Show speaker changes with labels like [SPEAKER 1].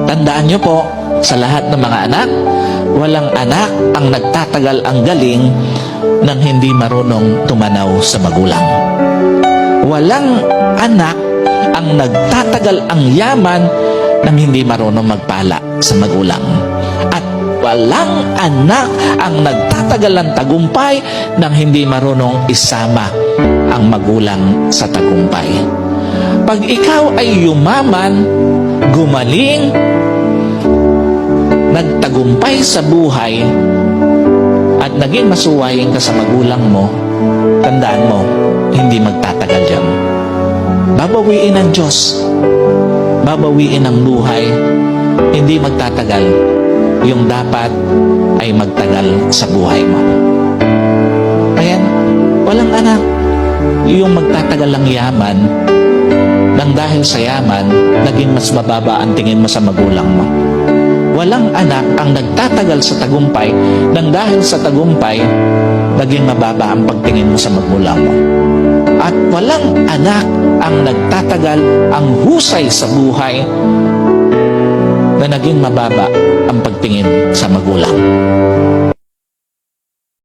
[SPEAKER 1] Tandaan niyo po, sa lahat ng mga anak, walang anak ang nagtatagal ang galing nang hindi marunong tumanaw sa magulang. Walang anak ang nagtatagal ang yaman nang hindi marunong magpala sa magulang. At walang anak ang nagtatagal ang tagumpay nang hindi marunong isama ang magulang sa tagumpay. Pag ikaw ay yumaman, gumaling, nagtagumpay sa buhay, at naging masuwayin ka sa magulang mo, tandaan mo, hindi magtatagal yan. Babawiin ng Diyos. Babawiin ng buhay. Hindi magtatagal. Yung dapat ay magtagal sa buhay mo. Ayan, walang anak. Yung magtatagal ang yaman, nang dahil sa yaman, naging mas mababa ang tingin mo sa magulang mo. Walang anak ang nagtatagal sa tagumpay, nang dahil sa tagumpay, naging mababa ang pagtingin mo sa magulang mo. At walang anak ang nagtatagal ang husay sa buhay, na naging mababa ang pagtingin sa magulang.